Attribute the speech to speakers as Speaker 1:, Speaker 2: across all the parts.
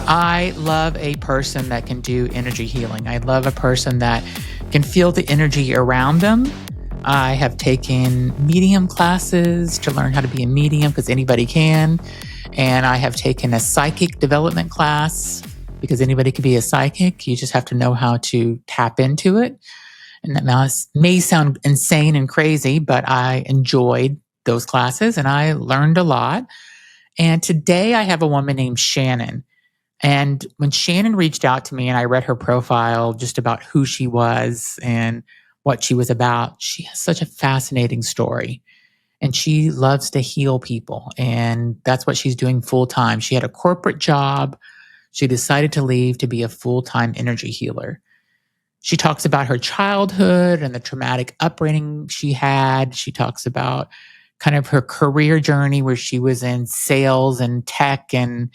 Speaker 1: I love a person that can do energy healing. I love a person that can feel the energy around them. I have taken medium classes to learn how to be a medium because anybody can. And I have taken a psychic development class because anybody can be a psychic. You just have to know how to tap into it. And that may sound insane and crazy, but I enjoyed those classes and I learned a lot. And today I have a woman named Shannon. And when Shannon reached out to me and I read her profile just about who she was and what she was about, she has such a fascinating story. And she loves to heal people. And that's what she's doing full time. She had a corporate job. She decided to leave to be a full-time energy healer. She talks about her childhood and the traumatic upbringing she had. She talks about kind of her career journey where she was in sales and tech and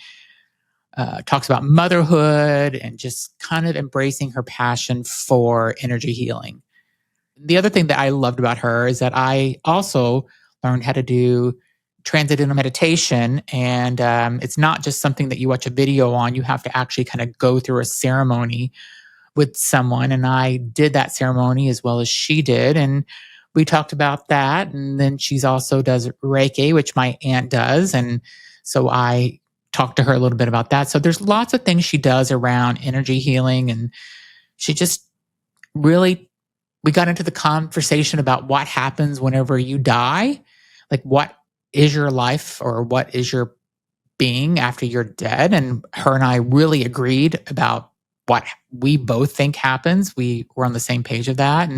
Speaker 1: talks about motherhood and just kind of embracing her passion for energy healing. The other thing that I loved about her is that I also learned how to do transcendental meditation. And it's not just something that you watch a video on. You have to actually kind of go through a ceremony with someone. And I did that ceremony as well as she did. And we talked about that. And then she's also does Reiki, which my aunt does. And so I talked to her a little bit about that. So there's lots of things she does around energy healing. And she just really, we got into the conversation about what happens whenever you die. Like, what is your life or what is your being after you're dead? And her and I really agreed about what we both think happens. We were on the same page of that.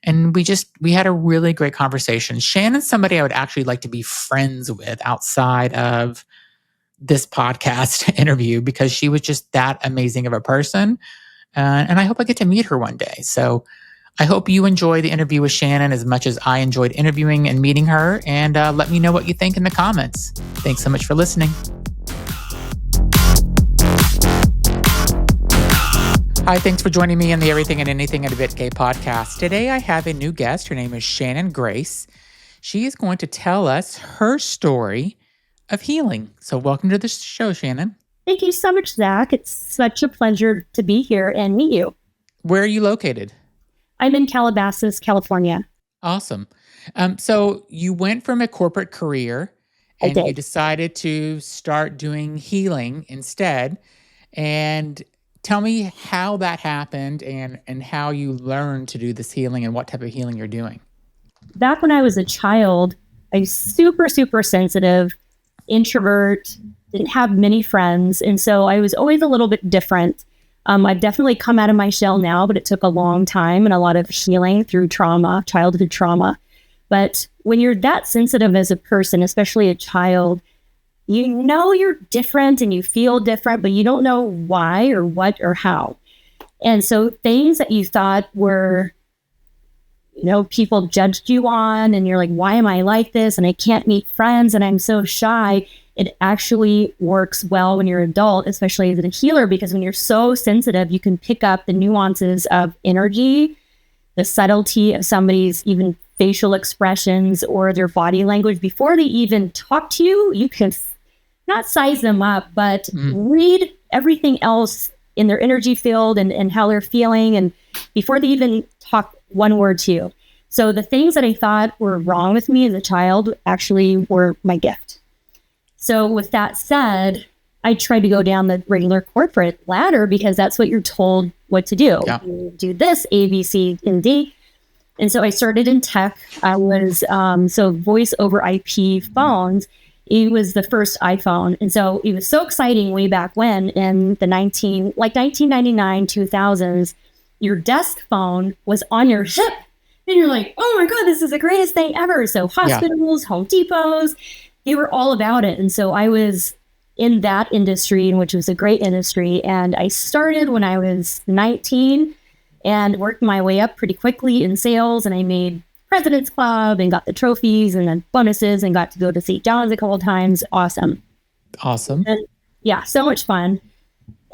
Speaker 1: And we had a really great conversation. Shannon's somebody I would actually like to be friends with outside of this podcast interview because she was just that amazing of a person. And I hope I get to meet her one day. So I hope you enjoy the interview with Shannon as much as I enjoyed interviewing and meeting her. And let me know what you think in the comments. Thanks so much for listening. Hi, thanks for joining me on the Everything and Anything at a Bit Gay podcast. Today I have a new guest. Her name is Shannon Grace. She is going to tell us her story of healing. So welcome to the show, Shannon.
Speaker 2: Thank you so much, Zach. It's such a pleasure to be here and meet you.
Speaker 1: Where are you located?
Speaker 2: I'm in Calabasas, California.
Speaker 1: Awesome. So you went from a corporate career and you decided to start doing healing instead. And tell me how that happened and how you learned to do this healing and what type of healing you're doing.
Speaker 2: Back when I was a child, I was super, super sensitive, introvert, didn't have many friends. And so I was always a little bit different. I've definitely come out of my shell now, but it took a long time and a lot of healing through trauma, childhood trauma. But when you're that sensitive as a person, especially a child, you know you're different and you feel different, but you don't know why or what or how. And so things that you thought were, people judged you on and you're like, why am I like this? And I can't meet friends and I'm so shy. It actually works well when you're an adult, especially as a healer, because when you're so sensitive, you can pick up the nuances of energy, the subtlety of somebody's even facial expressions or their body language before they even talk to you. You can not size them up, but read everything else in their energy field and how they're feeling, and before they even talk one word to you. So the things that I thought were wrong with me as a child actually were my gift. So with that said, I tried to go down the regular corporate ladder because that's what you're told what to do. Yeah. You do this, A, B, C, and D. And so I started in tech. I was, voice over IP phones. It was the first iPhone. And so it was so exciting way back when in the 1999, 2000s, your desk phone was on your hip. And you're like, oh my God, this is the greatest thing ever. So hospitals, Home Depots, they were all about it. And so I was in that industry, which was a great industry. And I started when I was 19 and worked my way up pretty quickly in sales. And I made President's Club and got the trophies and then bonuses and got to go to St. John's a couple of times. Awesome. And, so much fun.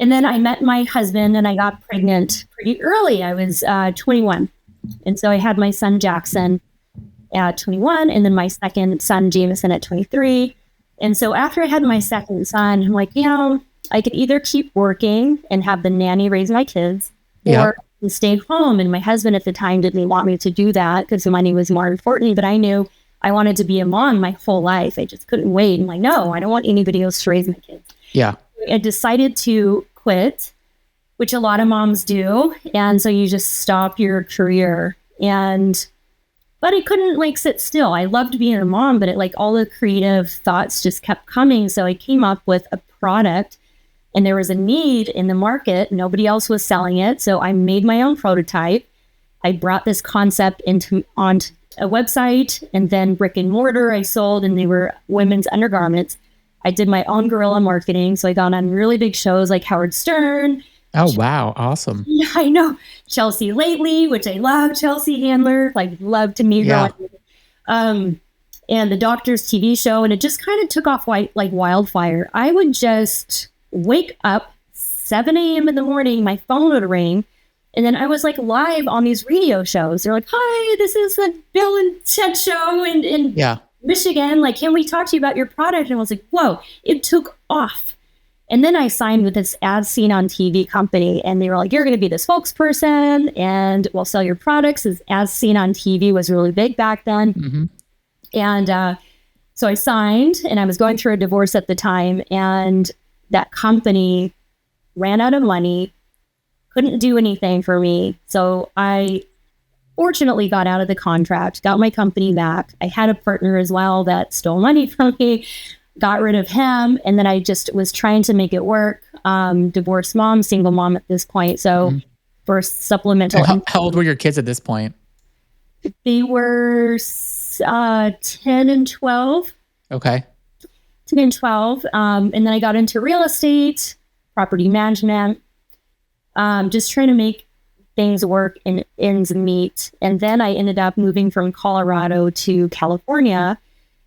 Speaker 2: And then I met my husband and I got pregnant pretty early. I was 21. And so I had my son Jackson at 21, and then my second son Jameson at 23. And so after I had my second son, I'm like, I could either keep working and have the nanny raise my kids, or stay home. And my husband at the time didn't want me to do that because the money was more important. But I knew I wanted to be a mom my whole life. I just couldn't wait. I'm like, no, I don't want anybody else to raise my kids.
Speaker 1: Yeah.
Speaker 2: I decided to quit, which a lot of moms do. And so you just stop your career. But I couldn't sit still. I loved being a mom, but all the creative thoughts just kept coming. So I came up with a product, and there was a need in the market. Nobody else was selling it. So I made my own prototype. I brought this concept onto a website, and then brick and mortar I sold, and they were women's undergarments. I did my own guerrilla marketing. So I got on really big shows like Howard Stern.
Speaker 1: Oh, wow. Awesome.
Speaker 2: Yeah, I know. Chelsea Lately, which I love. Chelsea Handler, love to meet her. And the Doctor's TV show. And it just kind of took off like wildfire. I would just wake up 7 a.m. in the morning, my phone would ring, and then I was live on these radio shows. They're like, hi, this is the Bill and Ted show in Michigan. Can we talk to you about your product? And I was like, whoa, it took off. And then I signed with this As Seen on TV company, and they were like, you're going to be the spokesperson and we'll sell your products. As Seen on TV was really big back then. Mm-hmm. And so I signed, and I was going through a divorce at the time, and that company ran out of money, couldn't do anything for me. So I fortunately got out of the contract, got my company back. I had a partner as well that stole money from me, got rid of him. And then I just was trying to make it work. Divorced mom, single mom at this point. So for supplemental.
Speaker 1: How old were your kids at this point?
Speaker 2: They were 10 and 12.
Speaker 1: Okay.
Speaker 2: 10 and 12. And then I got into real estate, property management, just trying to make things work and ends meet. And then I ended up moving from Colorado to California,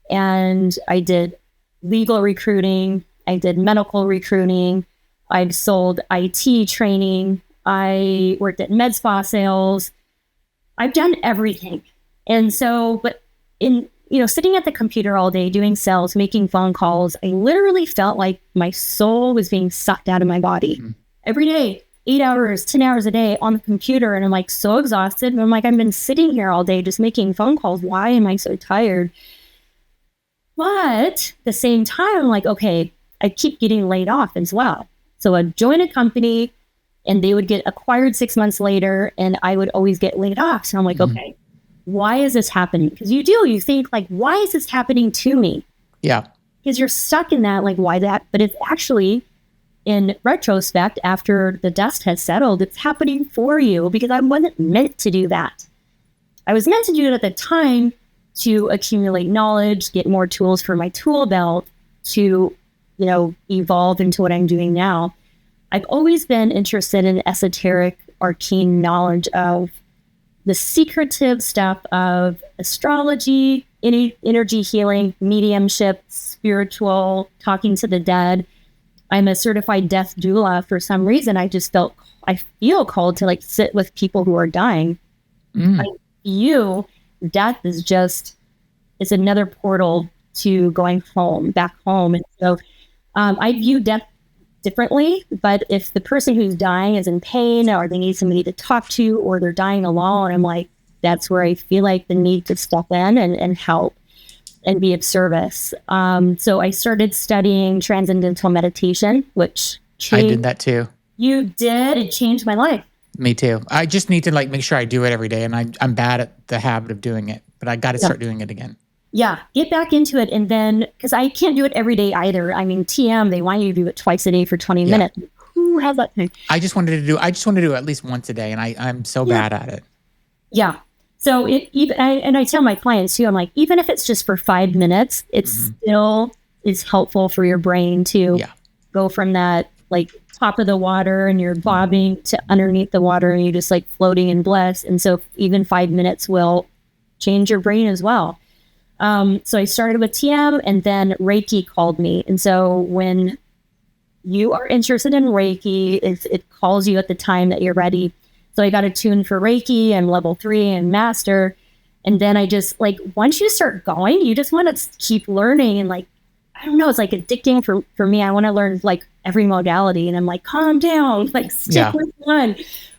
Speaker 2: and I did legal recruiting. I did medical recruiting. I've sold IT training. I worked at med spa sales. I've done everything. And so, but sitting at the computer all day, doing sales, making phone calls, I literally felt like my soul was being sucked out of my body every day, 8 hours, 10 hours a day on the computer. And I'm so exhausted. And I'm I've been sitting here all day just making phone calls. Why am I so tired? But at the same time, I'm okay, I keep getting laid off as well. So I'd join a company and they would get acquired 6 months later, and I would always get laid off. So I'm okay, why is this happening? Because you think why is this happening to me? Yeah. Because you're stuck in that, why that? But it's actually, in retrospect, after the dust has settled, it's happening for you because I wasn't meant to do that. I was meant to do it at the time to accumulate knowledge, get more tools for my tool belt to, evolve into what I'm doing now. I've always been interested in esoteric, arcane knowledge of the secretive stuff of astrology, energy healing, mediumship, spiritual, talking to the dead. I'm a certified death doula. For some reason, I feel called to sit with people who are dying. I view death is it's another portal to going home, back home. And so I view death differently, but if the person who's dying is in pain, or they need somebody to talk to, or they're dying alone, I'm that's where I feel the need to step in and help and be of service. So I started studying transcendental meditation, which
Speaker 1: I did that too.
Speaker 2: You did? It changed my life.
Speaker 1: Me too. I just need to make sure I do it every day, and I'm bad at the habit of doing it, but I got to start doing it again.
Speaker 2: Yeah, get back into it. And then, because I can't do it every day either. I mean, TM, they want you to do it twice a day for 20 minutes. Who has that thing? I just wanted to do it at least once a day, and I'm so bad at it. Yeah. So I tell my clients too, I'm even if it's just for 5 minutes, it still is helpful for your brain to go from that top of the water and you're bobbing to underneath the water and you're just floating in bliss. And so even 5 minutes will change your brain as well. So I started with TM, and then Reiki called me. And so when you are interested in Reiki, it calls you at the time that you're ready. So I got attuned for Reiki and level 3 and master. And then I just like, once you start going, you just want to keep learning. And like, I don't know, it's like addicting for me. I want to learn like every modality, and I'm like, calm down, like stick with one,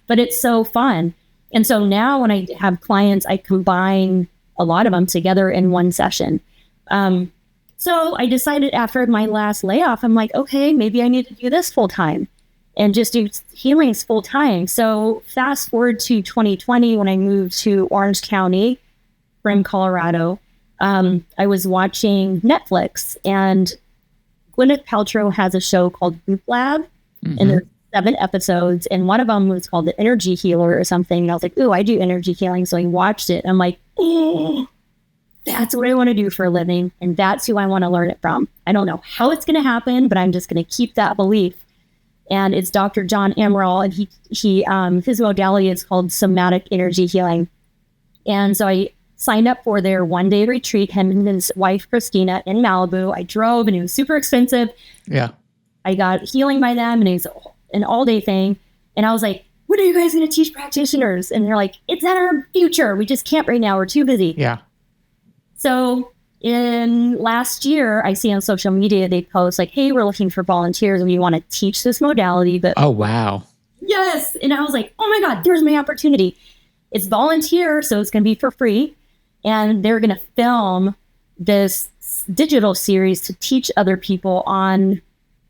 Speaker 2: but it's so fun. And so now when I have clients, I combine a lot of them together in one session. So I decided after my last layoff, I'm like, okay, maybe I need to do this full time and just do healings full time. So fast forward to 2020, when I moved to Orange County from Colorado, I was watching Netflix, and Gwyneth Paltrow has a show called Goop Lab, and there's 7 episodes, and one of them was called The Energy Healer or something. And I was like, ooh, I do energy healing. So I watched it. I'm like, that's what I want to do for a living, and that's who I want to learn it from. I don't know how it's going to happen, but I'm just going to keep that belief. And it's Dr. John Amaral, and he his modality is called somatic energy healing. And so I signed up for their 1-day retreat, him and his wife, Christina, in Malibu. I drove, and it was super expensive.
Speaker 1: Yeah.
Speaker 2: I got healing by them, and it's an all-day thing. And I was like, when are you guys going to teach practitioners? And they're like, it's in our future. We just can't right now. We're too busy.
Speaker 1: Yeah.
Speaker 2: So in last year, I see on social media, they post like, hey, we're looking for volunteers, and we want to teach this modality. But
Speaker 1: oh, wow.
Speaker 2: Yes. And I was like, oh my God, there's my opportunity. It's volunteer, so it's going to be for free. And they're going to film this digital series to teach other people on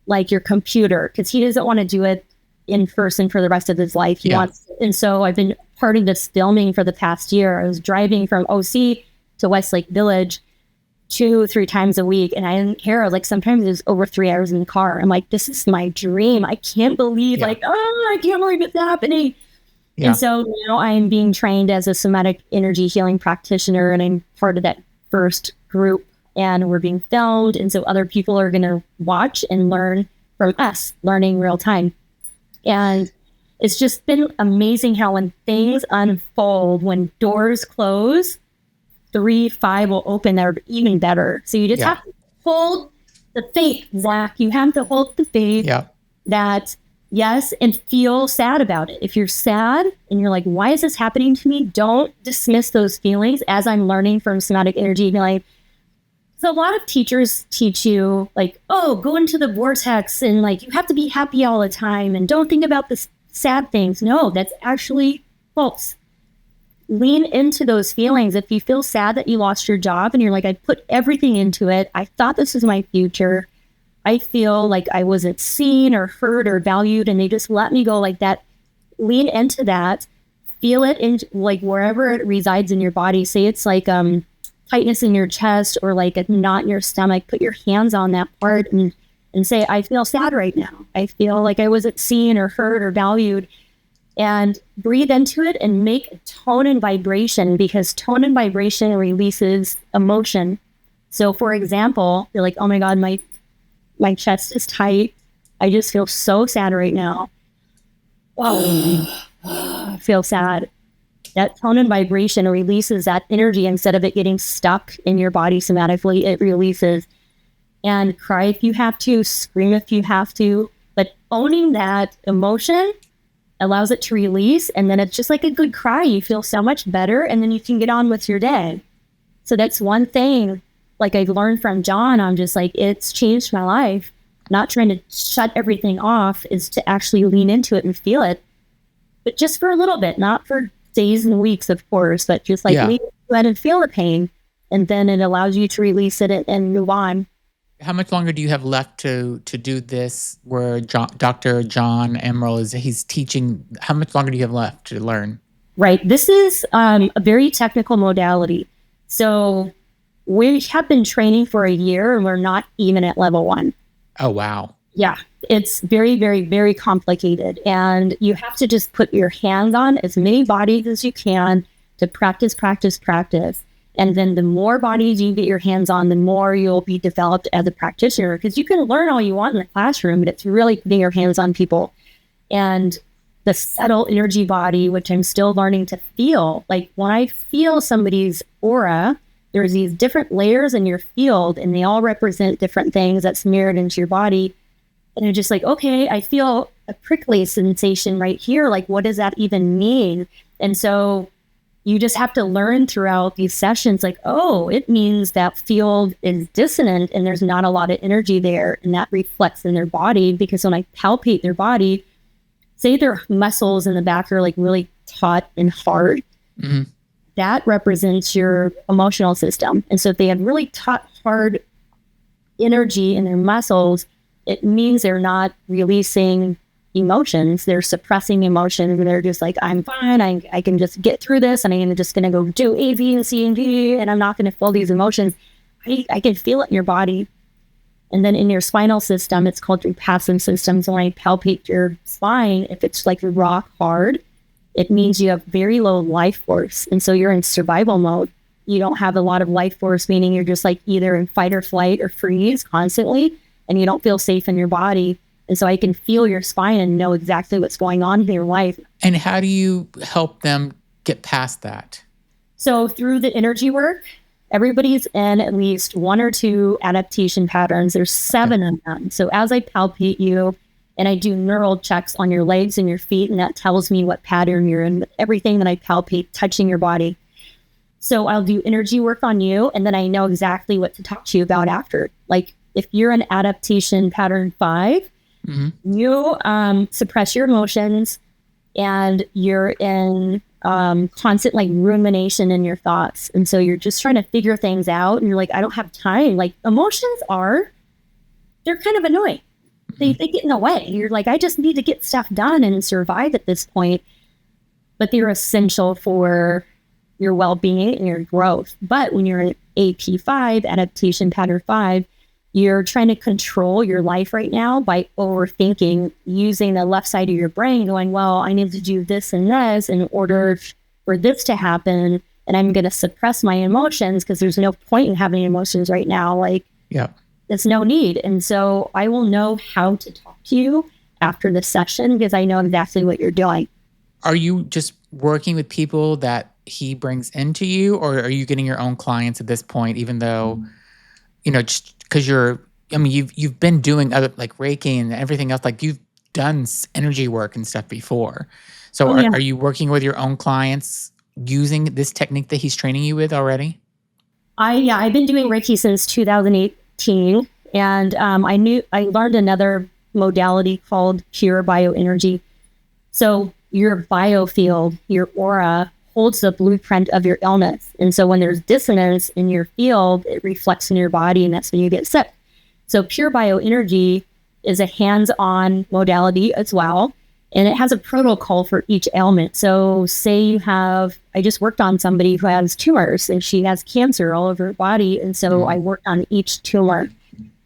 Speaker 2: like your computer, because he doesn't want to do it in person for the rest of his life. He wants, and so I've been part of this filming for the past year. I was driving from OC to Westlake Village 2-3 times a week, and I didn't care. Like sometimes it was over 3 hours in the car. I'm like, this is my dream. I can't believe I can't believe it's happening. Yeah. And so now I'm being trained as a somatic energy healing practitioner, and I'm part of that first group, and we're being filmed. And so other people are going to watch and learn from us, learning real time. And it's just been amazing how when things unfold, when doors close, 3-5 will open that are even better. So you just have to hold the faith, Zach. You have to hold the faith that yes, and feel sad about it. If you're sad and you're like, why is this happening to me? Don't dismiss those feelings, as I'm learning from somatic energy healing. So a lot of teachers teach you like, oh, go into the vortex, and like you have to be happy all the time and don't think about the sad things. No, that's actually false. Lean into those feelings. If you feel sad that you lost your job and you're like, I put everything into it, I thought this was my future, I feel like I wasn't seen or heard or valued, and they just let me go like that. Lean into that. Feel it in like wherever it resides in your body. Say it's like tightness in your chest or like a knot in your stomach. Put your hands on that part and say, I feel sad right now. I feel like I wasn't seen or heard or valued. And breathe into it and make a tone and vibration, because tone and vibration releases emotion. So for example, you're like, oh my God, my chest is tight. I just feel so sad right now. Oh, I feel sad. That tone and vibration releases that energy instead of it getting stuck in your body somatically. It releases. And cry if you have to, scream if you have to, but owning that emotion allows it to release. And then it's just like a good cry. You feel so much better, and then you can get on with your day. So that's one thing. Like I've learned from John, I'm just like, it's changed my life. Not trying to shut everything off, is to actually lean into it and feel it. But just for a little bit, not for days and weeks, of course, but just like lean into it and feel the pain. And then it allows you to release it and move on.
Speaker 1: How much longer do you have left to do this, where Dr. John Amaral he's teaching? How much longer do you have left to learn?
Speaker 2: Right. This is a very technical modality. So we have been training for a year, and we're not even at level 1.
Speaker 1: Oh, wow.
Speaker 2: Yeah. It's very, very, very complicated. And you have to just put your hands on as many bodies as you can to practice. And then the more bodies you get your hands on, the more you'll be developed as a practitioner, because you can learn all you want in the classroom, but it's really putting your hands on people. And the subtle energy body, which I'm still learning to feel, like when I feel somebody's aura, there's these different layers in your field, and they all represent different things that's mirrored into your body. And you're just like, okay, I feel a prickly sensation right here. Like, what does that even mean? And so you just have to learn throughout these sessions, like, oh, it means that field is dissonant and there's not a lot of energy there. And that reflects in their body, because when I palpate their body, say their muscles in the back are like really taut and hard, that represents your emotional system. And so if they have really taut, hard energy in their muscles, it means they're not releasing emotions. They're suppressing emotions, and they're just like, I'm fine. I can just get through this, and I'm just going to go do A, B, and C, and D, and I'm not going to feel these emotions. I can feel it in your body. And then in your spinal system, it's called your passive system. So when I palpate your spine, if it's like rock hard, it means you have very low life force. And so you're in survival mode. You don't have a lot of life force, meaning you're just like either in fight or flight or freeze constantly, and you don't feel safe in your body. And so I can feel your spine and know exactly what's going on in your life.
Speaker 1: And how do you help them get past that?
Speaker 2: So through the energy work, everybody's in at least 1 or 2 adaptation patterns. There's 7 of them. So as I palpate you and I do neural checks on your legs and your feet, and that tells me what pattern you're in, everything that I palpate touching your body. So I'll do energy work on you, and then I know exactly what to talk to you about after. Like if you're in adaptation pattern 5, you suppress your emotions, and you're in constant like rumination in your thoughts. And so you're just trying to figure things out, and you're like, I don't have time. Like emotions they're kind of annoying. They get in the way. You're like, I just need to get stuff done and survive at this point. But they're essential for your well-being and your growth. But when you're in AP5, adaptation pattern 5, you're trying to control your life right now by overthinking, using the left side of your brain, going, well, I need to do this and this in order for this to happen. And I'm going to suppress my emotions because there's no point in having emotions right now. Like, there's no need. And so I will know how to talk to you after the session because I know exactly what you're doing.
Speaker 1: Are you just working with people that he brings into you, or are you getting your own clients at this point, even though, just because you've been doing other like Reiki and everything else, like you've done energy work and stuff before. So are you working with your own clients using this technique that he's training you with already?
Speaker 2: I've been doing Reiki since 2018, and I learned another modality called pure bioenergy. So your biofield, your aura, holds the blueprint of your illness. And so when there's dissonance in your field, it reflects in your body, and that's when you get sick. So pure bioenergy is a hands-on modality as well. And it has a protocol for each ailment. So say I just worked on somebody who has tumors, and she has cancer all over her body. And so I worked on each tumor.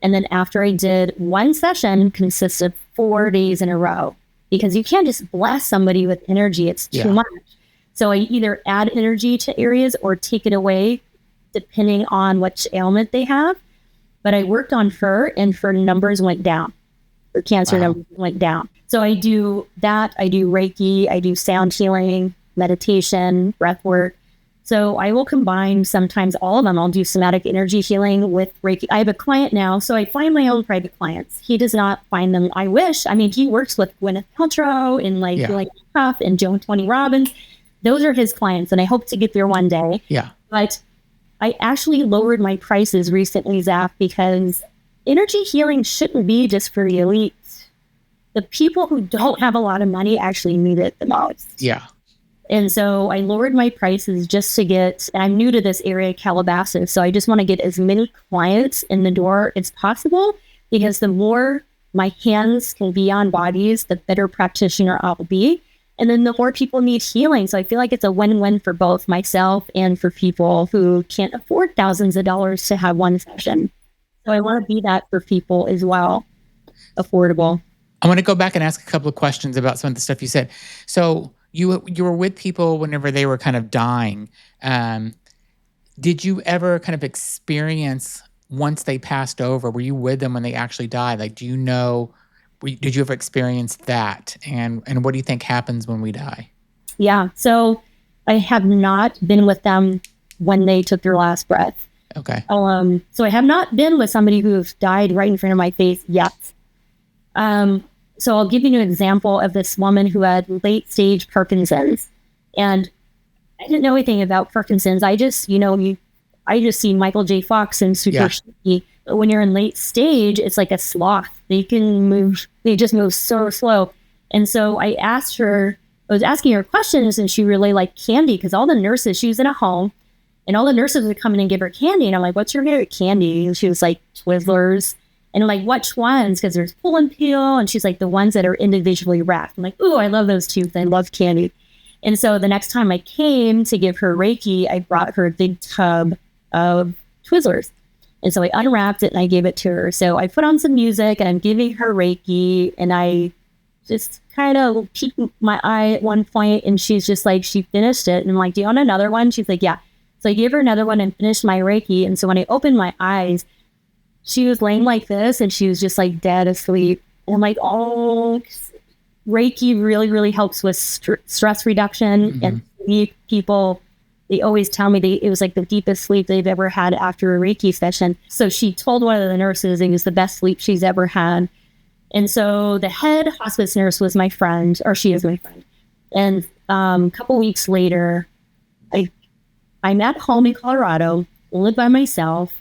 Speaker 2: And then after I did one session, consists of 4 days in a row, because you can't just blast somebody with energy. It's too much. So I either add energy to areas or take it away, depending on which ailment they have. But I worked on her, and her numbers went down. Her cancer numbers went down. So I do that. I do Reiki. I do sound healing, meditation, breath work. So I will combine sometimes all of them. I'll do somatic energy healing with Reiki. I have a client now, so I find my own private clients. He does not find them. I wish. I mean, he works with Gwyneth Paltrow and like Puff and Joan Tony Robbins. Those are his clients, and I hope to get there one day.
Speaker 1: Yeah.
Speaker 2: But I actually lowered my prices recently, Zach, because energy healing shouldn't be just for the elite. The people who don't have a lot of money actually need it the most.
Speaker 1: Yeah.
Speaker 2: And so I lowered my prices just to and I'm new to this area, Calabasas, so I just want to get as many clients in the door as possible, because the more my hands can be on bodies, the better practitioner I'll be. And then the more people need healing. So I feel like it's a win-win for both myself and for people who can't afford thousands of dollars to have one session. So I want to be that for people as well, affordable.
Speaker 1: I want to go back and ask a couple of questions about some of the stuff you said. So you were with people whenever they were kind of dying. Did you ever kind of experience once they passed over? Were you with them when they actually died? Like, do you know? Did you ever experience that? And what do you think happens when we die?
Speaker 2: Yeah. So I have not been with them when they took their last breath.
Speaker 1: Okay.
Speaker 2: So I have not been with somebody who's died right in front of my face yet. So I'll give you an example of this woman who had late stage Parkinson's. And I didn't know anything about Parkinson's. I just, I just see Michael J. Fox and super shaky. But when you're in late stage, it's like a sloth. They just move so slow. And so I was asking her questions, and she really liked candy because all the nurses, she was in a home, and all the nurses would come in and give her candy. And I'm like, what's your favorite candy? And she was like, Twizzlers. And I'm like, which ones? Because there's pull and peel. And she's like, the ones that are individually wrapped. I'm like, ooh, I love those too. I love candy. And so the next time I came to give her Reiki, I brought her a big tub of Twizzlers. And so I unwrapped it and I gave it to her. So I put on some music and I'm giving her Reiki, and I just kind of peeked my eye at one point, and she's just like, she finished it. And I'm like, do you want another one? She's like, yeah. So I gave her another one and finished my Reiki. And so when I opened my eyes, she was laying like this and she was just like dead asleep. And I'm like, oh, Reiki really, really helps with stress reduction. And people, they always tell me it was like the deepest sleep they've ever had after a Reiki session. So she told one of the nurses it was the best sleep she's ever had. And so the head hospice nurse was my friend, or she is my friend. And a couple weeks later, I'm at home in Colorado, live by myself.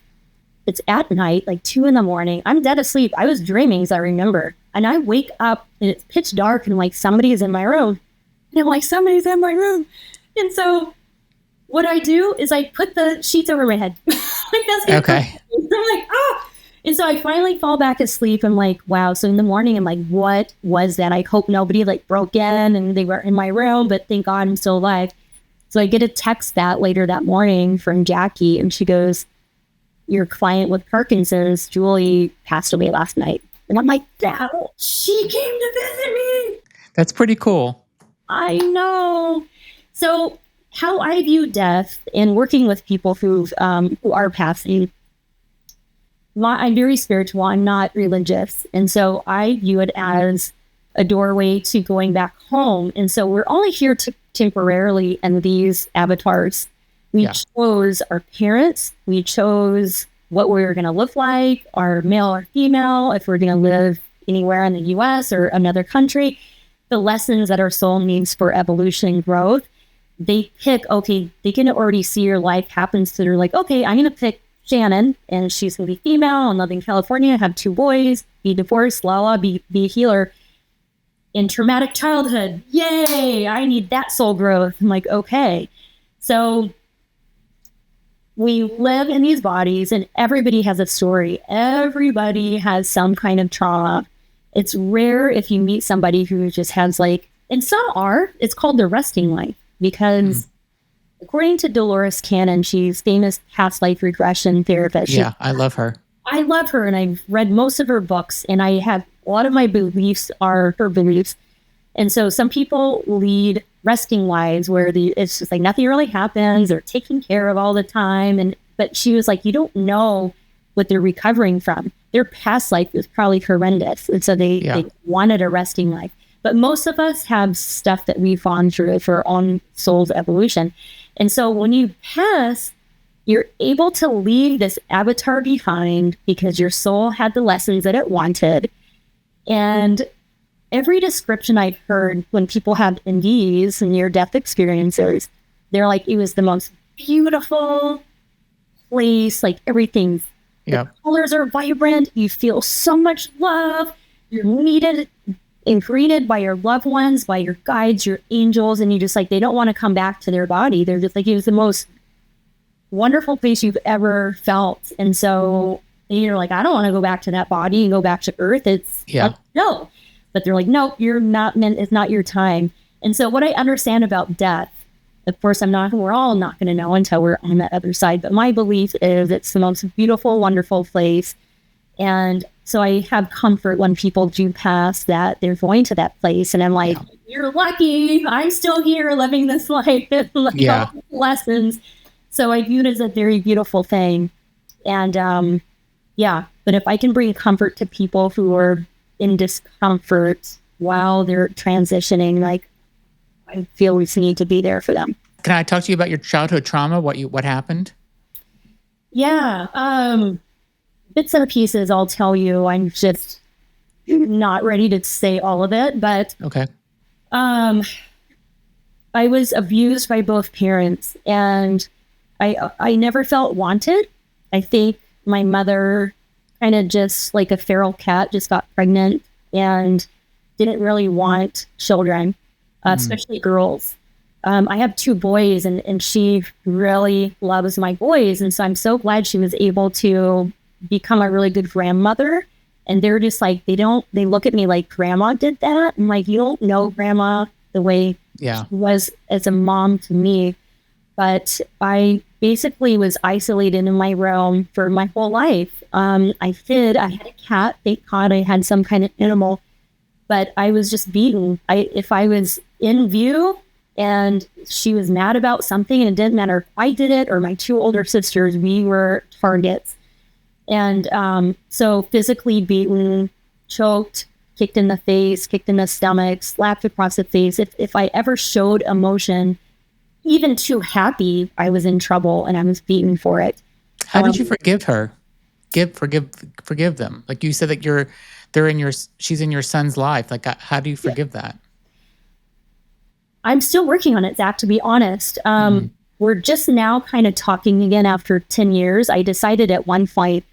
Speaker 2: It's at night, like 2 a.m. I'm dead asleep. I was dreaming, as I remember. And I wake up and it's pitch dark and like somebody is in my room. And I'm like, somebody's in my room. And so what I do is I put the sheets over my head. Like, that's
Speaker 1: okay.
Speaker 2: I'm like, ah. And so I finally fall back asleep. I'm like, wow. So in the morning, I'm like, what was that? I hope nobody like broke in and they were in my room, but thank God I'm still alive. So I get a text that later that morning from Jackie, and she goes, your client with Parkinson's, Julie, passed away last night. And I'm like, she came to visit me.
Speaker 1: That's pretty cool.
Speaker 2: I know. So how I view death and working with people who are passing, I'm very spiritual. I'm not religious. And so I view it as a doorway to going back home. And so we're only here temporarily in these avatars. We chose our parents. We chose what we were going to look like, our male or female, if we're going to live anywhere in the U.S. or another country. The lessons that our soul needs for evolution and growth. They pick, okay, they can already see your life happen. So they're like, okay, I'm going to pick Shannon, and she's going to be female and live in California, have 2 boys, be divorced, be a healer. In traumatic childhood, yay, I need that soul growth. I'm like, okay. So we live in these bodies, and everybody has a story. Everybody has some kind of trauma. It's rare if you meet somebody who just has and some it's called the resting life, because according to Dolores Cannon, she's famous past life regression therapist.
Speaker 1: Yeah, I love her.
Speaker 2: I love her, and I've read most of her books, and I have a lot of my beliefs are her beliefs. And so some people lead resting lives where it's just like nothing really happens. They're taken care of all the time. But she was like, you don't know what they're recovering from. Their past life was probably horrendous. And so they wanted a resting life. But most of us have stuff that we've gone through for our own soul's evolution. And so when you pass, you're able to leave this avatar behind because your soul had the lessons that it wanted. And every description I've heard when people have NDEs, near-death experiences, they're like, it was the most beautiful place, like everything. The colors are vibrant. You feel so much love. You're needed and greeted by your loved ones, by your guides, your angels, and you just they don't want to come back to their body. They're just it was the most wonderful place you've ever felt. And so you're like, I don't want to go back to that body and go back to Earth. It's no. But they're like, no, you're not meant. It's not your time. And so what I understand about death, of course, we're all not going to know until we're on that other side. But my belief is it's the most beautiful, wonderful place. And so I have comfort when people do pass that they're going to that place. And I'm like, you're lucky. I'm still here living this life. All these lessons. So I view it as a very beautiful thing. And but if I can bring comfort to people who are in discomfort while they're transitioning, I feel we need to be there for them.
Speaker 1: Can I talk to you about your childhood trauma? What happened?
Speaker 2: Yeah. Bits and pieces I'll tell you. I'm just not ready to say all of it, but
Speaker 1: Okay.
Speaker 2: um, I was abused by both parents, and I never felt wanted. I think my mother kind of just like a feral cat just got pregnant and didn't really want children, especially girls. I have two boys, and she really loves my boys. And so I'm so glad she was able to become a really good grandmother. And they're just like, they look at me like, grandma did that. I'm like, you don't know grandma the way
Speaker 1: Yeah.
Speaker 2: she was as a mom to me. But I basically was isolated in my room for my whole life. I had a cat. Thank God I had some kind of animal, but I was just beaten. If I was in view and she was mad about something, and it didn't matter if I did it or my two older sisters, we were targets. And so physically beaten, choked, kicked in the face, kicked in the stomach, slapped across the face. If I ever showed emotion, even too happy, I was in trouble and I was beaten for it.
Speaker 1: How did you forgive her? Forgive them. Like you said that she's in your son's life. Like, how do you forgive that?
Speaker 2: I'm still working on it, Zach, to be honest. We're just now kind of talking again after 10 years. I decided at one point,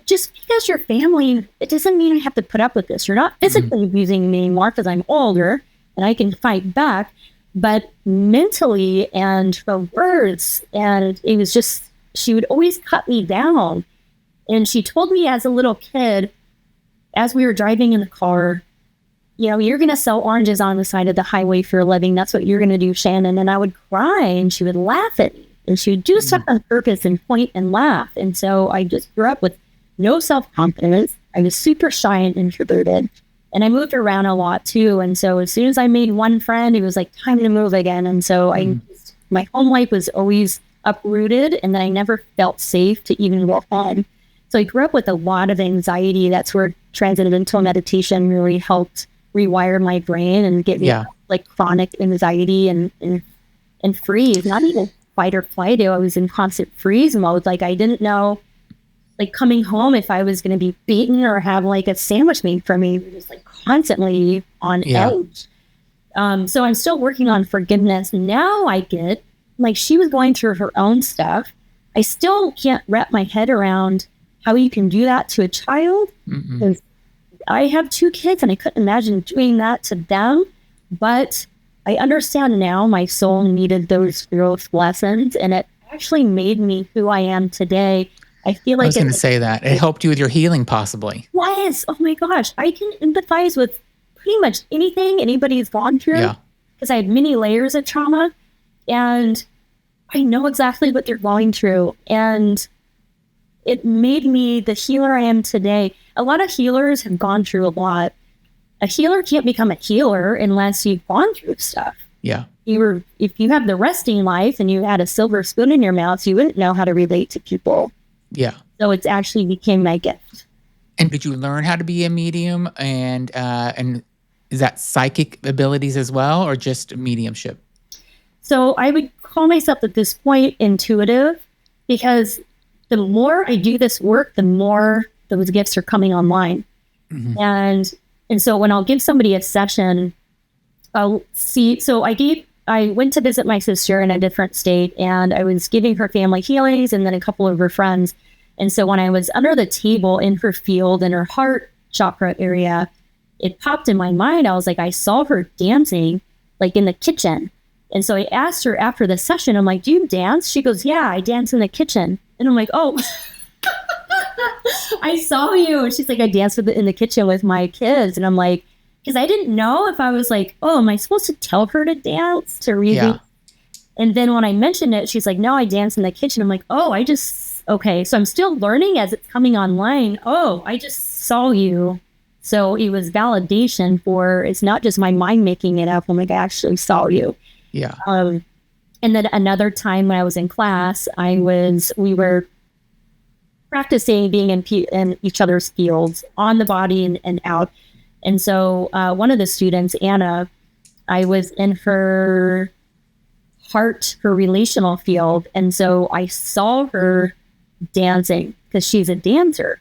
Speaker 2: just because you're family, it doesn't mean I have to put up with this. You're not physically abusing me anymore because I'm older and I can fight back, but mentally and the words, and it was just, she would always cut me down. And she told me as a little kid, as we were driving in the car, you're going to sell oranges on the side of the highway for a living. That's what you're going to do, Shannon. And I would cry and she would laugh at me. And she would do stuff on purpose and point and laugh. And so I just grew up with no self-confidence. I was super shy and introverted. And I moved around a lot too. And so as soon as I made one friend, it was like time to move again. And so my home life was always uprooted, and then I never felt safe to even go home. So I grew up with a lot of anxiety. That's where transcendental meditation really helped rewire my brain and get me like chronic anxiety and freeze, not even fight or flight. I was in constant freeze mode. Like I didn't know, like coming home, if I was going to be beaten or have like a sandwich made for me. Just like constantly on edge. So I'm still working on forgiveness. Now I get, like, she was going through her own stuff. I still can't wrap my head around how you can do that to a child. Because I have two kids and I couldn't imagine doing that to them. But I understand now my soul needed those growth lessons, and it actually made me who I am today. I feel like
Speaker 1: I was going to say that it helped you with your healing, possibly.
Speaker 2: Yes. Oh my gosh. I can empathize with pretty much anything anybody's gone through, because I had many layers of trauma, and I know exactly what they're going through. And it made me the healer I am today. A lot of healers have gone through a lot. A healer can't become a healer unless you've gone through stuff.
Speaker 1: Yeah.
Speaker 2: If you have the resting life and you had a silver spoon in your mouth, you wouldn't know how to relate to people.
Speaker 1: Yeah.
Speaker 2: So it's actually became my gift.
Speaker 1: And did you learn how to be a medium, and is that psychic abilities as well, or just mediumship?
Speaker 2: So I would call myself at this point intuitive, because the more I do this work, the more those gifts are coming online. And so when I'll give somebody a session, I'll see. So I went to visit my sister in a different state, and I was giving her family healings and then a couple of her friends. And so when I was under the table in her field in her heart chakra area, it popped in my mind. I was like, I saw her dancing like in the kitchen. And so I asked her after the session, I'm like, do you dance? She goes, yeah, I dance in the kitchen. And I'm like, oh, I saw you. And she's like, I dance in the kitchen with my kids. And I'm like, because I didn't know if I was like, oh, am I supposed to tell her to dance to read?
Speaker 1: Yeah.
Speaker 2: And then when I mentioned it, she's like, no, I dance in the kitchen. I'm like, oh, okay. So I'm still learning as it's coming online. Oh, I just saw you. So it was validation for, it's not just my mind making it up. I'm like, I actually saw you.
Speaker 1: Yeah.
Speaker 2: And then another time when I was in class, we were practicing being in each other's fields on the body and out. And so one of the students, Anna, I was in her heart, her relational field. And so I saw her dancing because she's a dancer.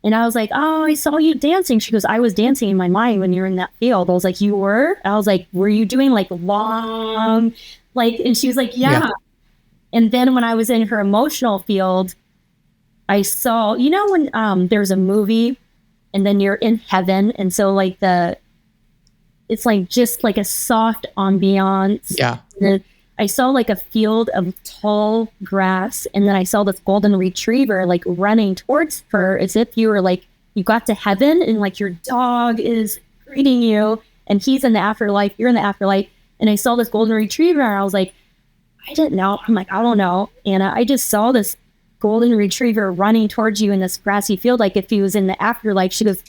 Speaker 2: And I was like, oh, I saw you dancing. She goes, I was dancing in my mind when you were in that field. I was like, you were? I was like, were you doing like long, like, and she was like,
Speaker 1: Yeah.
Speaker 2: yeah. And then when I was in her emotional field, I saw, you know, when there's a movie and then you're in heaven. And so like it's like just like a soft ambiance.
Speaker 1: Yeah.
Speaker 2: And I saw like a field of tall grass, and then I saw this golden retriever like running towards her as if you were like, you got to heaven and like your dog is greeting you and he's in the afterlife, you're in the afterlife. And I saw this golden retriever and I was like, I didn't know. I'm like, I don't know, Anna. I just saw this golden retriever running towards you in this grassy field, like if he was in the afterlife. She goes,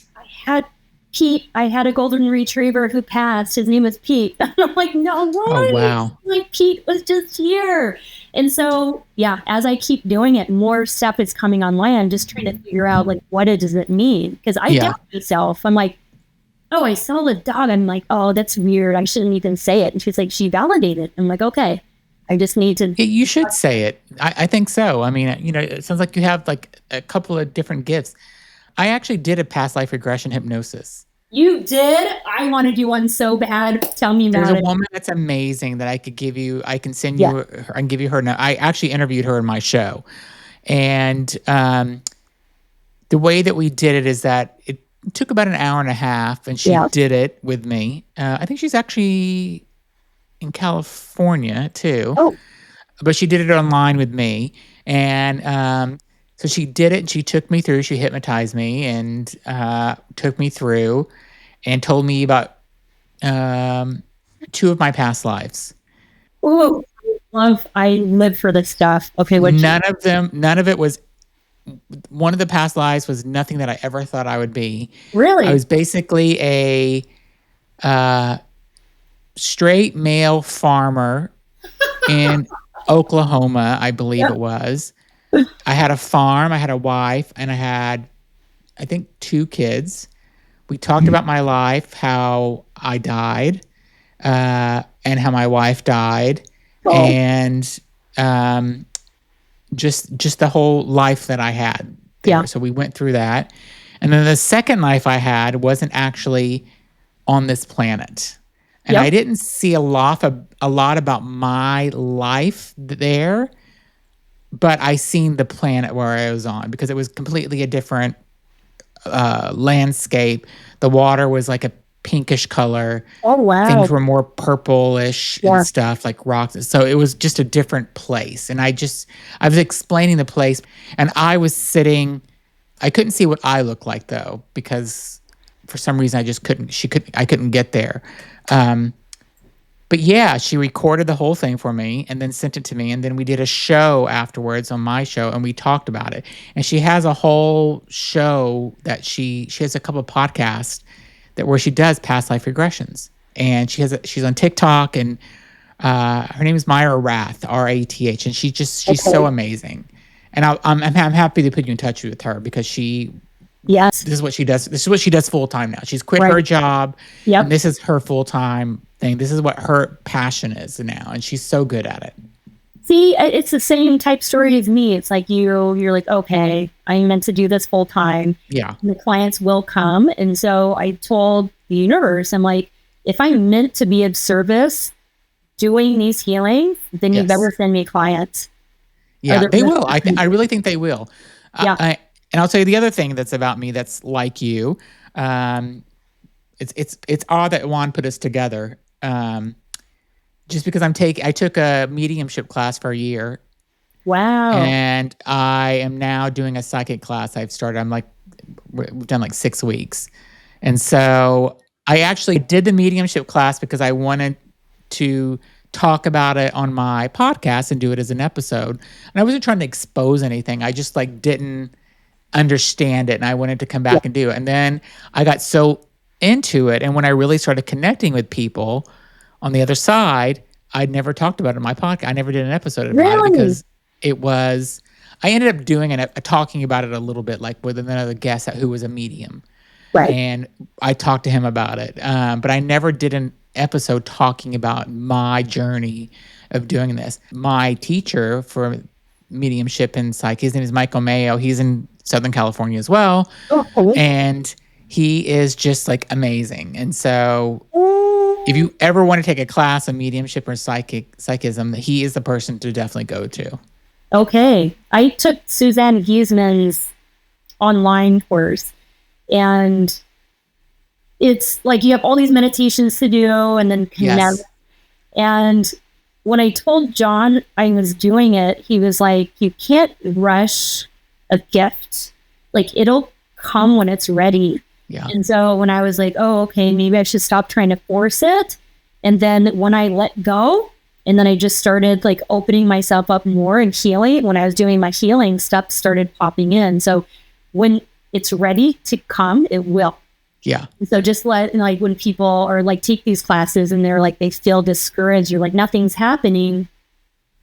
Speaker 2: I had a golden retriever who passed. His name was Pete. And I'm like, no way.
Speaker 1: Oh, wow.
Speaker 2: Like Pete was just here. And so, yeah, as I keep doing it, more stuff is coming online. I'm just trying to figure out like, what does it mean? Because I doubt myself. I'm like, oh, I saw the dog. I'm like, oh, that's weird. I shouldn't even say it. And she's like, she validated. I'm like, okay, I just need to.
Speaker 1: You should say it. I think so. I mean, you know, it sounds like you have like a couple of different gifts. I actually did a past life regression hypnosis.
Speaker 2: You did? I want to do one so bad. Tell me about it.
Speaker 1: There's a woman that's amazing that I could give you. I can send you her and give you her. I actually interviewed her in my show. And the way that we did it is that it took about an hour and a half, and she did it with me. I think she's actually in California too.
Speaker 2: Oh.
Speaker 1: But she did it online with me. And so she did it, and she took me through. She hypnotized me and took me through and told me about 2 of my past lives.
Speaker 2: Oh, I live for this stuff. Okay,
Speaker 1: none of it was. One of the past lives was nothing that I ever thought I would be.
Speaker 2: Really?
Speaker 1: I was basically a straight male farmer in Oklahoma, I believe it was. I had a farm, I had a wife, and I had, I think, 2 kids. We talked about my life, how I died, and how my wife died, and just the whole life that I had there.
Speaker 2: Yeah.
Speaker 1: So we went through that. And then the second life I had wasn't actually on this planet. And I didn't see a lot about my life there, but I seen the planet where I was on because it was completely a different landscape. The water was like a pinkish color.
Speaker 2: Oh, wow.
Speaker 1: Things were more purplish and stuff, like rocks. So it was just a different place. And I was explaining the place, and I was sitting. I couldn't see what I looked like though, because for some reason I couldn't get there. But yeah, she recorded the whole thing for me and then sent it to me. And then we did a show afterwards on my show, and we talked about it. And she has a whole show that she has a couple of podcasts where she does past life regressions. And she's on TikTok, and her name is Myra Rath, Rath. And she's so amazing. And I'm happy to put you in touch with her because this is what she does. This is what she does full time now. She's quit her job.
Speaker 2: Yep.
Speaker 1: And this is her full time thing. This is what her passion is now, and she's so good at it.
Speaker 2: See, it's the same type story as me. It's like you're like, okay, I'm meant to do this full time.
Speaker 1: Yeah.
Speaker 2: And the clients will come. And so I told the universe, I'm like, if I'm meant to be of service doing these healings, then you better send me clients.
Speaker 1: Yeah, they will. I really think they will.
Speaker 2: Yeah.
Speaker 1: And I'll tell you the other thing that's about me that's like you. It's odd that Juan put us together. Just because I took a mediumship class for a year.
Speaker 2: Wow.
Speaker 1: And I am now doing a psychic class. We've done like 6 weeks. And so I actually did the mediumship class because I wanted to talk about it on my podcast and do it as an episode. And I wasn't trying to expose anything. I just didn't understand it, and I wanted to come back and do it. And then I got so into it, and when I really started connecting with people on the other side, I'd never talked about it on my podcast. I never did an episode about it because I ended up doing talking about it a little bit, like with another guest who was a medium.
Speaker 2: Right.
Speaker 1: And I talked to him about it. But I never did an episode talking about my journey of doing this. My teacher for mediumship and psych. His name is Michael Mayo. He's in Southern California as well.
Speaker 2: Oh.
Speaker 1: And he is just like amazing. And so if you ever want to take a class on mediumship or psychism, he is the person to definitely go to.
Speaker 2: Okay. I took Suzanne Giesman's online course, and it's like you have all these meditations to do and then connect.
Speaker 1: Yes.
Speaker 2: And when I told John I was doing it, he was like, you can't rush a gift. Like, it'll come when it's ready.
Speaker 1: Yeah.
Speaker 2: And so when I was like, oh, okay, maybe I should stop trying to force it. And then when I let go, and then I just started like opening myself up more and healing. When I was doing my healing, stuff started popping in. So when it's ready to come, it will.
Speaker 1: Yeah.
Speaker 2: So just like when people are like take these classes and they're like, they feel discouraged, you're like, nothing's happening.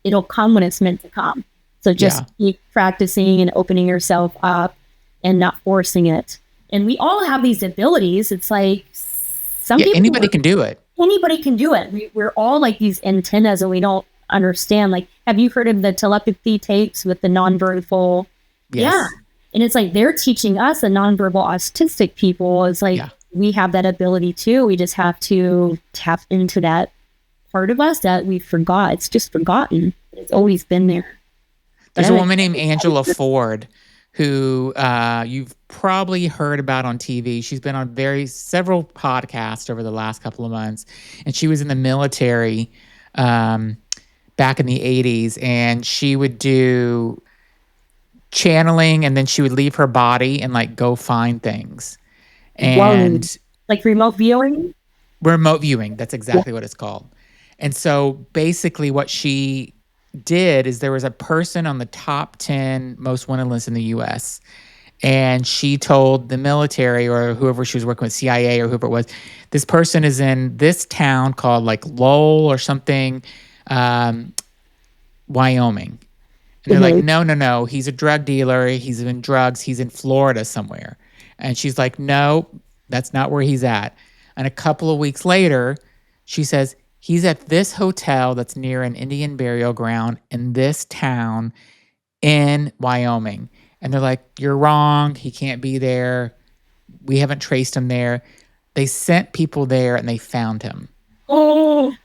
Speaker 2: It'll come when it's meant to come. So just keep practicing and opening yourself up and not forcing it. And we all have these abilities. It's like people,
Speaker 1: anybody can do it.
Speaker 2: Anybody can do it. We're all like these antennas and we don't understand. Like, have you heard of the telepathy tapes with the nonverbal?
Speaker 1: Yes.
Speaker 2: Yeah. And it's like they're teaching us, the nonverbal autistic people. It's like we have that ability too. We just have to tap into that part of us that we forgot. It's just forgotten. It's always been there.
Speaker 1: There's a woman named Angela Ford who you've probably heard about on TV. She's been on several podcasts over the last couple of months, and she was in the military back in the 80s, and she would do channeling, and then she would leave her body and like go find things. And
Speaker 2: like remote viewing?
Speaker 1: Remote viewing, that's exactly what it's called. And so basically what she did is there was a person on the top 10 most wanted in the US, and she told the military or whoever she was working with, CIA or whoever it was, this person is in this town called like Lowell or something, Wyoming. And they're like, no, he's a drug dealer, he's in drugs, he's in Florida somewhere. And she's like, no, that's not where he's at. And a couple of weeks later, she says, he's at this hotel that's near an Indian burial ground in this town in Wyoming. And they're like, you're wrong. He can't be there. We haven't traced him there. They sent people there and they found him.
Speaker 2: Oh.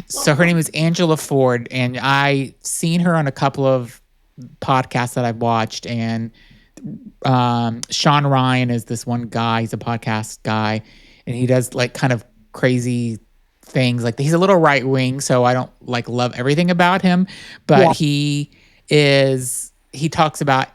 Speaker 1: So her name is Angela Ford, and I seen her on a couple of podcasts that I've watched. And Sean Ryan is this one guy. He's a podcast guy, and he does like kind of crazy things. Like he's a little right wing, so I don't like love everything about him. But he talks about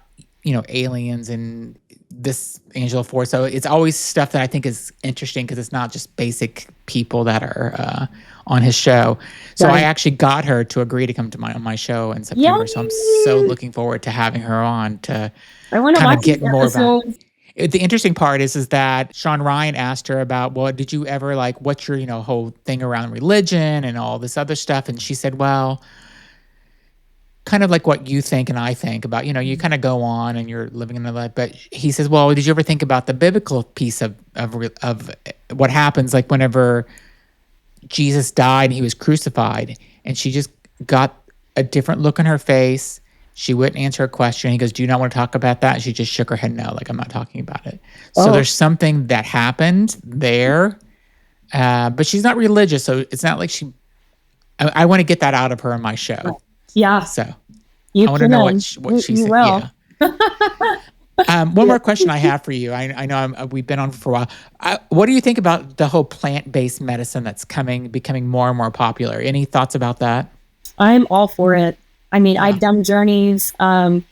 Speaker 1: aliens and this Angela Ford. So it's always stuff that I think is interesting because it's not just basic people that are on his show. So I actually got her to agree to come to my show in September. Yay! So I'm so looking forward to having her on to kind of get more about it. The interesting part is that Sean Ryan asked her about, well, did you ever like, what's your, whole thing around religion and all this other stuff? And she said, well, kind of like what you think and I think about, you kind of go on and you're living in a life. But he says, well, did you ever think about the biblical piece of what happens like whenever Jesus died and he was crucified? And she just got a different look on her face. She wouldn't answer a question. He goes, do you not want to talk about that? And she just shook her head no, like I'm not talking about it. So there's something that happened there. But she's not religious, so it's not like I want to get that out of her on my show.
Speaker 2: Yeah.
Speaker 1: So I want to know what she said.
Speaker 2: Will.
Speaker 1: Yeah. One more question I have for you. I know we've been on for a while. What do you think about the whole plant-based medicine that's becoming more and more popular? Any thoughts about that?
Speaker 2: I'm all for it. I mean, I've done journeys. I'm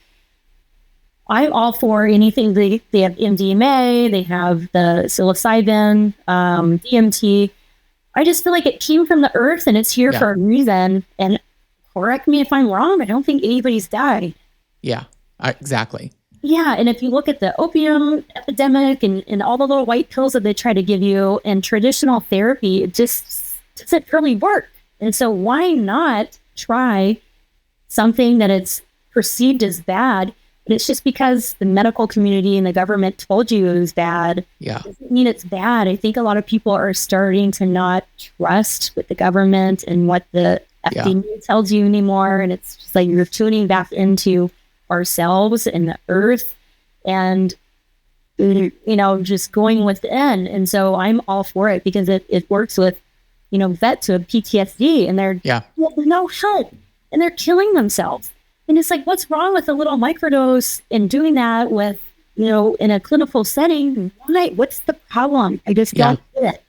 Speaker 2: all for anything. They have MDMA, they have the psilocybin, DMT. I just feel like it came from the earth and it's here for a reason. And correct me if I'm wrong, I don't think anybody's died.
Speaker 1: Yeah, exactly.
Speaker 2: Yeah, and if you look at the opium epidemic and all the little white pills that they try to give you and traditional therapy, it just doesn't really work. And so why not try something that it's perceived as bad, but it's just because the medical community and the government told you it was bad.
Speaker 1: Yeah.
Speaker 2: Doesn't mean it's bad. I think a lot of people are starting to not trust with the government and what the
Speaker 1: Yeah.
Speaker 2: FDA tells you anymore. And it's just like you're tuning back into ourselves and the earth and, just going within. And so I'm all for it because it works with, vets who have PTSD and they're
Speaker 1: Yeah.
Speaker 2: no help and they're killing themselves. And it's like, what's wrong with a little microdose and doing that with, in a clinical setting? What's the problem? I just don't get it.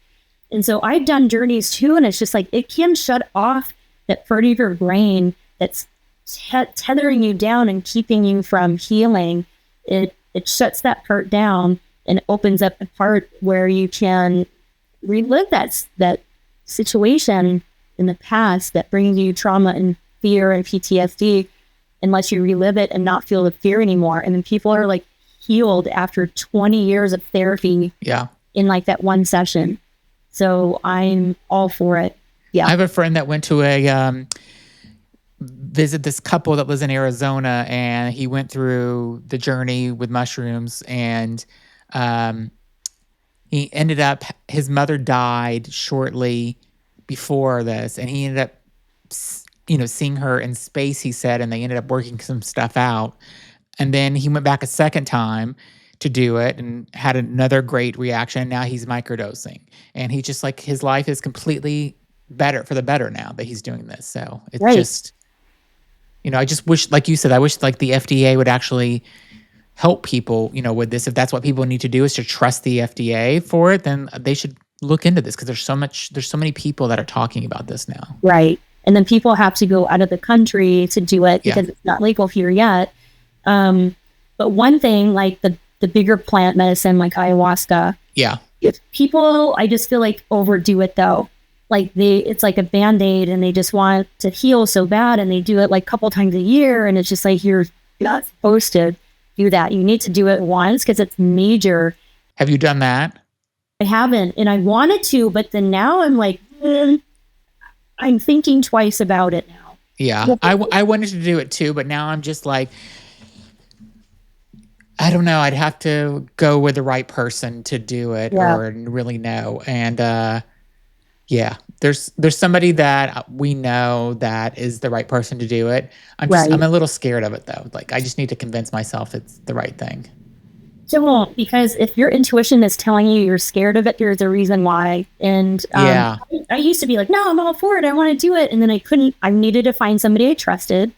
Speaker 2: And so I've done journeys too. And it's just like, it can shut off that part of your brain that's tethering you down and keeping you from healing. It shuts that part down and opens up the part where you can relive that situation in the past that brings you trauma and fear and PTSD, unless you relive it and not feel the fear anymore. And then people are like healed after 20 years of therapy in like that one session. So I'm all for it. Yeah.
Speaker 1: I have a friend that went to visit this couple that lives in Arizona, and he went through the journey with mushrooms, and he ended up, his mother died shortly before this, and he ended up, seeing her in space, he said, and they ended up working some stuff out. And then he went back a second time to do it and had another great reaction. Now he's microdosing, and he just like, his life is completely better for the better now that he's doing this. So it's just, I just wish, like you said, I wish like the FDA would actually help people, with this. If that's what people need to do is to trust the FDA for it, then they should look into this because there's so many people that are talking about this now.
Speaker 2: Right. And then people have to go out of the country to do it because it's not legal here yet. But one thing, like the bigger plant medicine, like ayahuasca.
Speaker 1: Yeah.
Speaker 2: If people, I just feel like overdo it though. Like it's like a Band-Aid and they just want to heal so bad and they do it like a couple times a year. And it's just like, you're not supposed to do that. You need to do it once because it's major.
Speaker 1: Have you done that?
Speaker 2: I haven't. And I wanted to, but then now I'm like, I'm thinking twice about it now.
Speaker 1: Yeah. I wanted to do it too, but now I'm just like, I don't know. I'd have to go with the right person to do it or really know. And, there's somebody that we know that is the right person to do it. I'm a little scared of it though. Like I just need to convince myself it's the right thing.
Speaker 2: Don't, because if your intuition is telling you you're scared of it, there's a reason why. And I used to be like, no, I'm all for it. I want to do it. And then I needed to find somebody I trusted.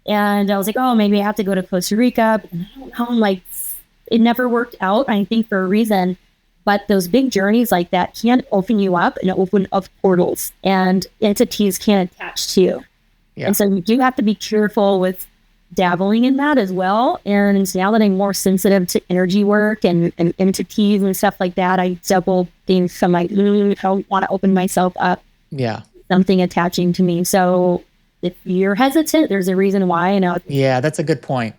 Speaker 2: And I was like, oh, maybe I have to go to Costa Rica. But I don't know. I'm like, it never worked out, I think, for a reason. But those big journeys like that can open you up and open up portals, and entities can attach to you. Yeah. And so you do have to be careful with dabbling in that as well. And now that I'm more sensitive to energy work and entities and stuff like that, I double things. So I'm like, I don't want to open myself up.
Speaker 1: Yeah.
Speaker 2: Something attaching to me. So if you're hesitant, there's a reason why.
Speaker 1: Yeah, that's a good point.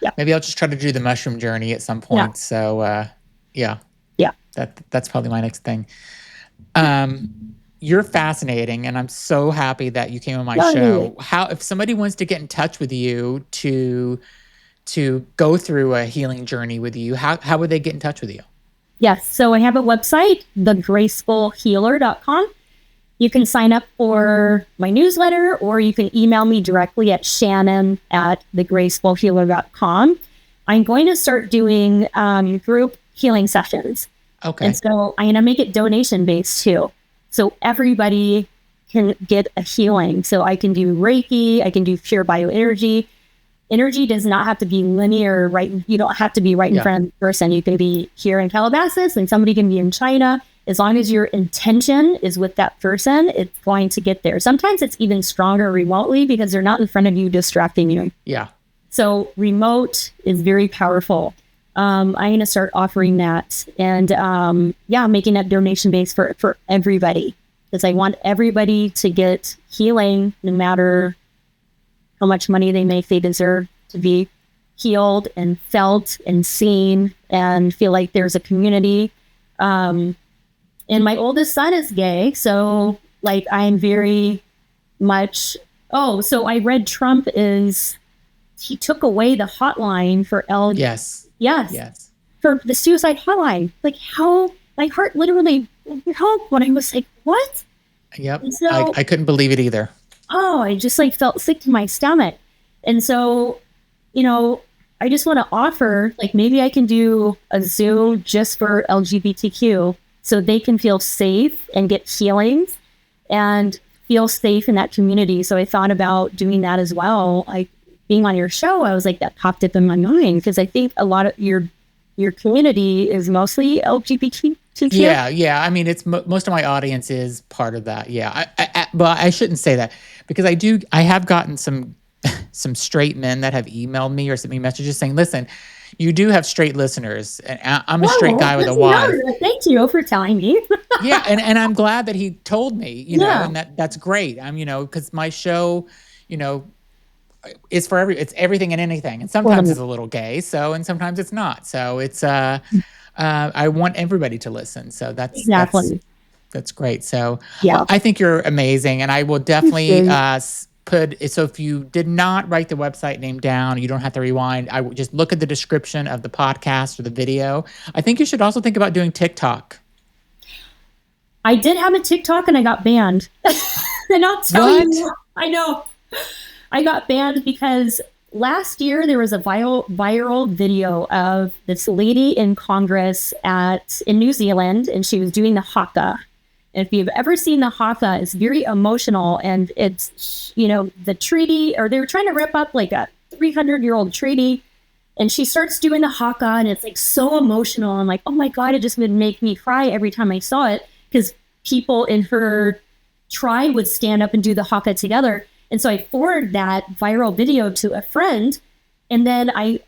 Speaker 2: Yeah.
Speaker 1: Maybe I'll just try to do the mushroom journey at some point. Yeah. So, Yeah. That's probably my next thing. You're fascinating, and I'm so happy that you came on my show. If somebody wants to get in touch with you to go through a healing journey with you, how would they get in touch with you?
Speaker 2: Yes. So I have a website, thegracefulhealer.com. You can sign up for my newsletter, or you can email me directly at shannon@thegracefulhealer.com. I'm going to start doing group healing sessions.
Speaker 1: Okay.
Speaker 2: And so I'm going to make it donation based too. So everybody can get a healing. So I can do Reiki, I can do pure bioenergy. Energy does not have to be linear, right? You don't have to be right in front of the person. You can be here in Calabasas and somebody can be in China. As long as your intention is with that person, it's going to get there. Sometimes it's even stronger remotely because they're not in front of you distracting you.
Speaker 1: Yeah.
Speaker 2: So remote is very powerful. I'm going to start offering that and making that donation base for everybody, because I want everybody to get healing no matter how much money they make. They deserve to be healed and felt and seen and feel like there's a community. And my oldest son is gay. So like I'm very much, so I read he took away the hotline for
Speaker 1: Yes.
Speaker 2: For the suicide hotline. Like how my heart literally broke when I was like, what?
Speaker 1: Yep. So, I couldn't believe it either.
Speaker 2: oh, I just like felt sick to my stomach. And so, you know, I just want to offer, like, maybe I can do a Zoom just for LGBTQ so they can feel safe and get healings and feel safe in that community. So I thought about doing that as well. Like being on your show, I was like, that popped up in my mind because I think a lot of your community is mostly LGBTQ.
Speaker 1: Yeah. I mean, it's most of my audience is part of that. Yeah, but I shouldn't say that because I have gotten some straight men that have emailed me or sent me messages saying, "Listen, you do have straight listeners. And I'm a straight guy with a wife."
Speaker 2: Thank you for telling me.
Speaker 1: Yeah, and I'm glad that he told me,
Speaker 2: Yeah.
Speaker 1: and that's great. Because my show, you know, is for it's everything and anything, and sometimes it's a little gay, and sometimes it's not. So it's I want everybody to listen. So
Speaker 2: Exactly.
Speaker 1: that's great. So
Speaker 2: Yeah.
Speaker 1: I think you're amazing, and I will definitely so if you did not write the website name down, you don't have to rewind. I would just look at the description of the podcast or the video. I think you should also think about doing TikTok.
Speaker 2: I did have a TikTok and I got banned. And I'll tell you, I know. I got banned because last year there was a viral video of this lady in Congress in New Zealand, and she was doing the haka. And if you've ever seen the haka, it's very emotional, and it's, the treaty, or they were trying to rip up like a 300-year-old treaty, and she starts doing the haka, and it's like so emotional. I'm like, oh my God, it just would make me cry every time I saw it, because people in her tribe would stand up and do the haka together. And so I forwarded that viral video to a friend, and then I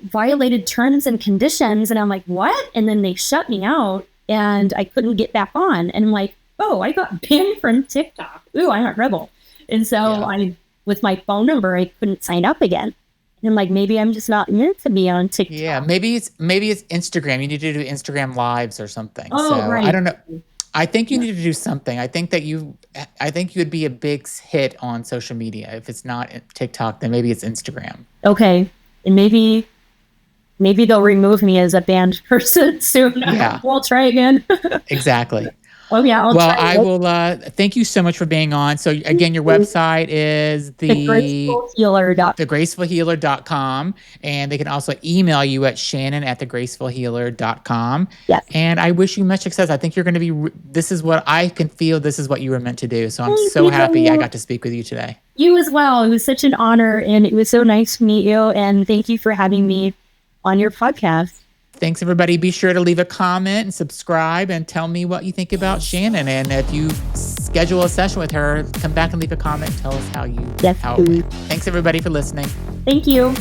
Speaker 2: violated terms and conditions, and I'm like, what? And then they shut me out, and I couldn't get back on. And I'm like, oh, I got banned from TikTok. Ooh, I'm a rebel. And so with my phone number, I couldn't sign up again. And I'm like, maybe I'm just not meant to be on TikTok.
Speaker 1: Yeah, maybe it's Instagram. You need to do Instagram lives or something.
Speaker 2: Oh,
Speaker 1: so
Speaker 2: right.
Speaker 1: I don't know. I think you need to do something. I think you would be a big hit on social media. If it's not TikTok, then maybe it's Instagram.
Speaker 2: Okay. And maybe they'll remove me as a banned person soon.
Speaker 1: Yeah.
Speaker 2: We'll try again.
Speaker 1: Exactly.
Speaker 2: Oh, yeah.
Speaker 1: I will. Thank you so much for being on. So again, your website is thegracefulhealer.com, and they can also email you at shannon@thegracefulhealer.com.
Speaker 2: Yes.
Speaker 1: And I wish you much success. I think you're going to be, this is what I can feel. This is what you were meant to do. So I'm so happy I got to speak with you today.
Speaker 2: You as well. It was such an honor, and it was so nice to meet you. And thank you for having me on your podcast.
Speaker 1: Thanks, everybody. Be sure to leave a comment and subscribe and tell me what you think about Shannon. And if you schedule a session with her, come back and leave a comment and tell us how it went. Thanks, everybody, for listening.
Speaker 2: Thank you.